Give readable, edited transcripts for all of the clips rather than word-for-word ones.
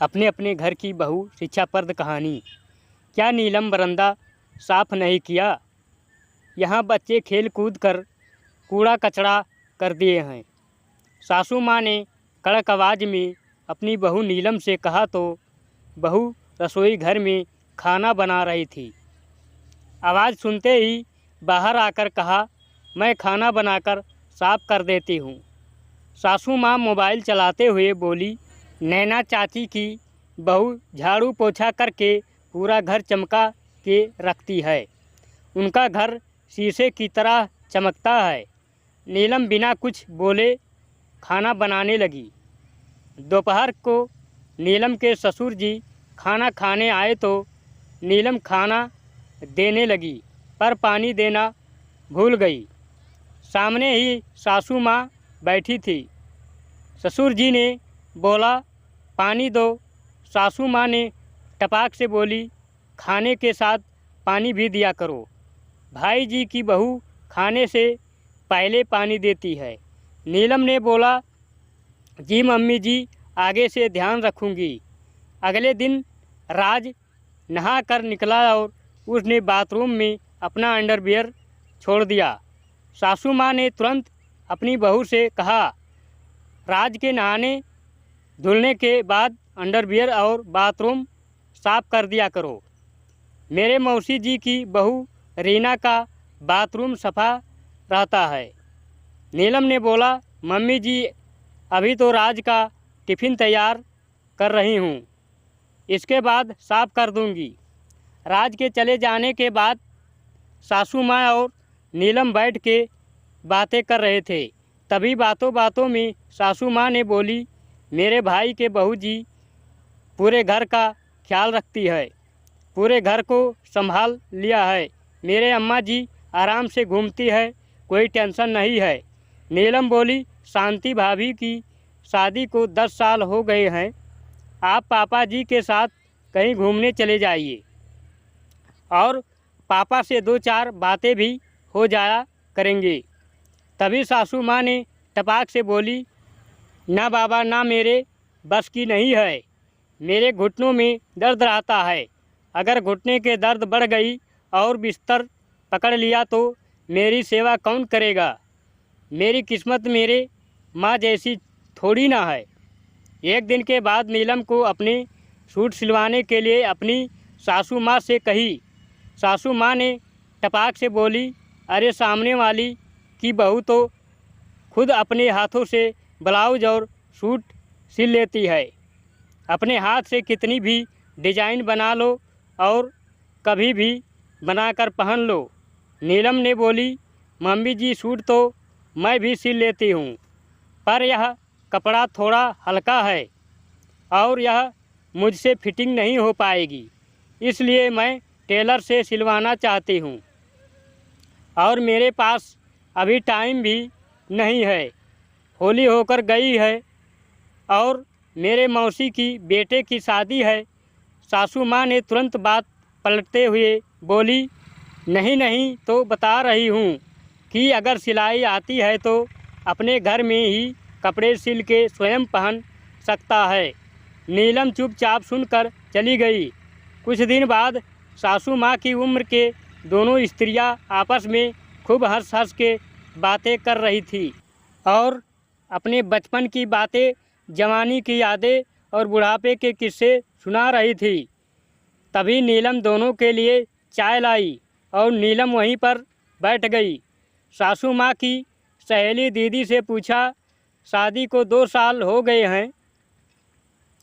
अपने अपने घर की बहू शिक्षाप्रद कहानी। क्या नीलम बरंदा साफ नहीं किया? यहाँ बच्चे खेल कूद कर कूड़ा कचरा कर दिए हैं। सासू माँ ने कड़क आवाज़ में अपनी बहू नीलम से कहा तो बहू रसोई घर में खाना बना रही थी। आवाज़ सुनते ही बाहर आकर कहा, मैं खाना बनाकर साफ कर देती हूँ। सासू माँ मोबाइल चलाते हुए बोली, नैना चाची की बहू झाड़ू पोछा करके पूरा घर चमका के रखती है। उनका घर शीशे की तरह चमकता है। नीलम बिना कुछ बोले खाना बनाने लगी। दोपहर को नीलम के ससुर जी खाना खाने आए तो नीलम खाना देने लगी, पर पानी देना भूल गई। सामने ही सासू माँ बैठी थी। ससुर जी ने बोला, पानी दो। सासू माँ ने टपाक से बोली, खाने के साथ पानी भी दिया करो। भाई जी की बहू खाने से पहले पानी देती है। नीलम ने बोला, जी मम्मी जी, आगे से ध्यान रखूँगी। अगले दिन राज नहा कर निकला और उसने बाथरूम में अपना अंडरवियर छोड़ दिया। सासू माँ ने तुरंत अपनी बहू से कहा, राज के नहाने धुलने के बाद अंडरवियर और बाथरूम साफ कर दिया करो। मेरे मौसी जी की बहू रीना का बाथरूम सफ़ा रहता है। नीलम ने बोला, मम्मी जी, अभी तो राज का टिफ़िन तैयार कर रही हूँ, इसके बाद साफ कर दूँगी। राज के चले जाने के बाद सासू माँ और नीलम बैठ के बातें कर रहे थे। तभी बातों बातों में सासू माँ ने बोली, मेरे भाई के बहू जी पूरे घर का ख्याल रखती है, पूरे घर को संभाल लिया है। मेरे अम्मा जी आराम से घूमती है, कोई टेंशन नहीं है। नीलम बोली, शांति भाभी की शादी को 10 साल हो गए हैं। आप पापा जी के साथ कहीं घूमने चले जाइए और पापा से 2-4 बातें भी हो जाया करेंगे। तभी सासू माँ ने टपाक से बोली, ना बाबा, ना, मेरे बस की नहीं है। मेरे घुटनों में दर्द रहता है। अगर घुटने के दर्द बढ़ गई और बिस्तर पकड़ लिया तो मेरी सेवा कौन करेगा? मेरी किस्मत मेरे माँ जैसी थोड़ी ना है। एक दिन के बाद नीलम को अपने सूट सिलवाने के लिए अपनी सासू माँ से कही। सासू माँ ने टपाक से बोली, अरे सामने वाली की बहू तो खुद अपने हाथों से ब्लाउज और सूट सिल लेती है। अपने हाथ से कितनी भी डिजाइन बना लो और कभी भी बनाकर पहन लो। नीलम ने बोली, मम्मी जी, सूट तो मैं भी सिल लेती हूँ, पर यह कपड़ा थोड़ा हल्का है और यह मुझसे फिटिंग नहीं हो पाएगी, इसलिए मैं टेलर से सिलवाना चाहती हूँ और मेरे पास अभी टाइम भी नहीं है। होली होकर गई है और मेरे मौसी की बेटे की शादी है। सासू माँ ने तुरंत बात पलटते हुए बोली, नहीं नहीं, तो बता रही हूँ कि अगर सिलाई आती है तो अपने घर में ही कपड़े सिल के स्वयं पहन सकता है। नीलम चुपचाप सुनकर चली गई। कुछ दिन बाद सासू माँ की उम्र के दोनों स्त्रियां आपस में खूब हंस हंस के बातें कर रही थी और अपने बचपन की बातें, जवानी की यादें और बुढ़ापे के किस्से सुना रही थी। तभी नीलम दोनों के लिए चाय लाई और नीलम वहीं पर बैठ गई। सासू माँ की सहेली दीदी से पूछा, शादी को 2 साल हो गए हैं,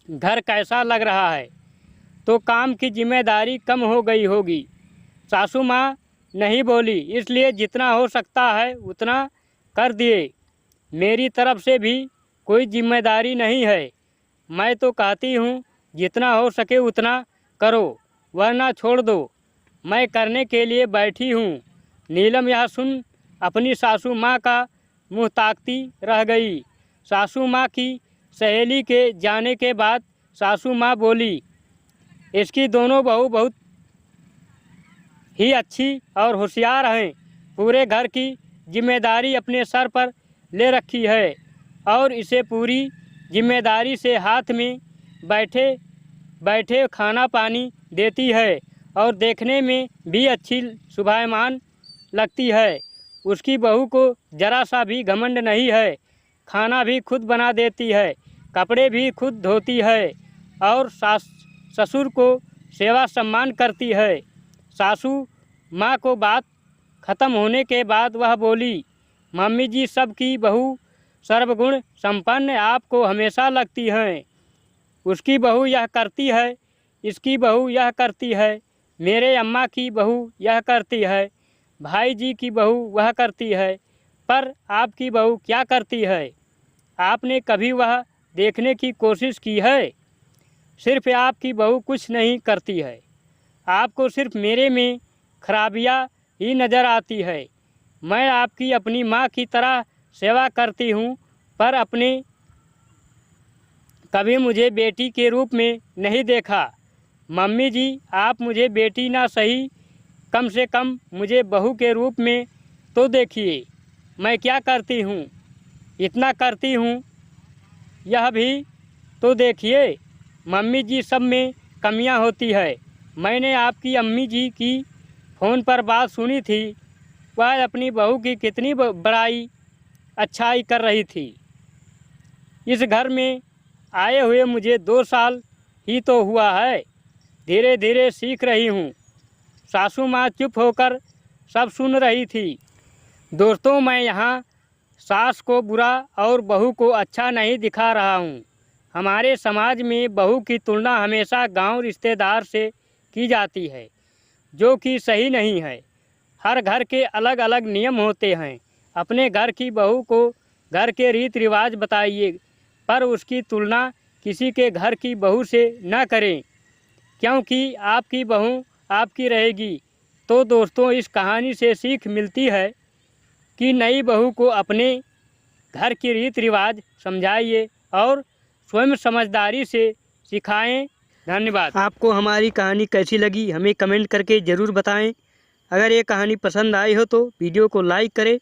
घर कैसा लग रहा है? तो काम की जिम्मेदारी कम हो गई होगी। सासू माँ नहीं बोली, इसलिए जितना हो सकता है उतना कर दिए। मेरी तरफ से भी कोई जिम्मेदारी नहीं है। मैं तो कहती हूँ जितना हो सके उतना करो, वरना छोड़ दो। मैं करने के लिए बैठी हूँ। नीलम यह सुन अपनी सासू माँ का मुँह ताकती रह गई। सासू माँ की सहेली के जाने के बाद सासू माँ बोली, इसकी दोनों बहू बहुत ही अच्छी और होशियार हैं। पूरे घर की जिम्मेदारी अपने सर पर ले रखी है और इसे पूरी जिम्मेदारी से हाथ में बैठे बैठे खाना पानी देती है और देखने में भी अच्छी शोभायमान लगती है। उसकी बहू को ज़रा सा भी घमंड नहीं है, खाना भी खुद बना देती है, कपड़े भी खुद धोती है और ससुर को सेवा सम्मान करती है। सासू माँ को बात ख़त्म होने के बाद वह बोली, मम्मी जी सबकी बहू सर्वगुण संपन्न आपको हमेशा लगती हैं। उसकी बहू यह करती है, इसकी बहू यह करती है, मेरे अम्मा की बहू यह करती है, भाई जी की बहू वह करती है, पर आपकी बहू क्या करती है? आपने कभी वह देखने की कोशिश की है? सिर्फ आपकी बहू कुछ नहीं करती है। आपको सिर्फ मेरे में खराबियाँ ही नज़र आती है। मैं आपकी अपनी माँ की तरह सेवा करती हूँ, पर अपने कभी मुझे बेटी के रूप में नहीं देखा। मम्मी जी, आप मुझे बेटी ना सही, कम से कम मुझे बहू के रूप में तो देखिए। मैं क्या करती हूँ, इतना करती हूँ, यह भी तो देखिए। मम्मी जी सब में कमियाँ होती है। मैंने आपकी अम्मी जी की फ़ोन पर बात सुनी थी, वह अपनी बहू की कितनी बड़ाई अच्छाई कर रही थी। इस घर में आए हुए मुझे 2 साल ही तो हुआ है, धीरे धीरे सीख रही हूँ। सासू माँ चुप होकर सब सुन रही थी। दोस्तों, मैं यहाँ सास को बुरा और बहू को अच्छा नहीं दिखा रहा हूँ। हमारे समाज में बहू की तुलना हमेशा गांव रिश्तेदार से की जाती है, जो कि सही नहीं है। हर घर के अलग अलग नियम होते हैं। अपने घर की बहू को घर के रीति रिवाज बताइए, पर उसकी तुलना किसी के घर की बहू से न करें, क्योंकि आपकी बहू आपकी रहेगी। तो दोस्तों, इस कहानी से सीख मिलती है कि नई बहू को अपने घर की रीति रिवाज समझाइए और स्वयं समझदारी से सिखाएं। धन्यवाद। आपको हमारी कहानी कैसी लगी हमें कमेंट करके ज़रूर बताएं। अगर ये कहानी पसंद आई हो तो वीडियो को लाइक करें।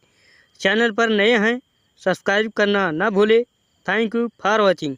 चैनल पर नए हैं सब्सक्राइब करना ना भूलें। Thank you for watching.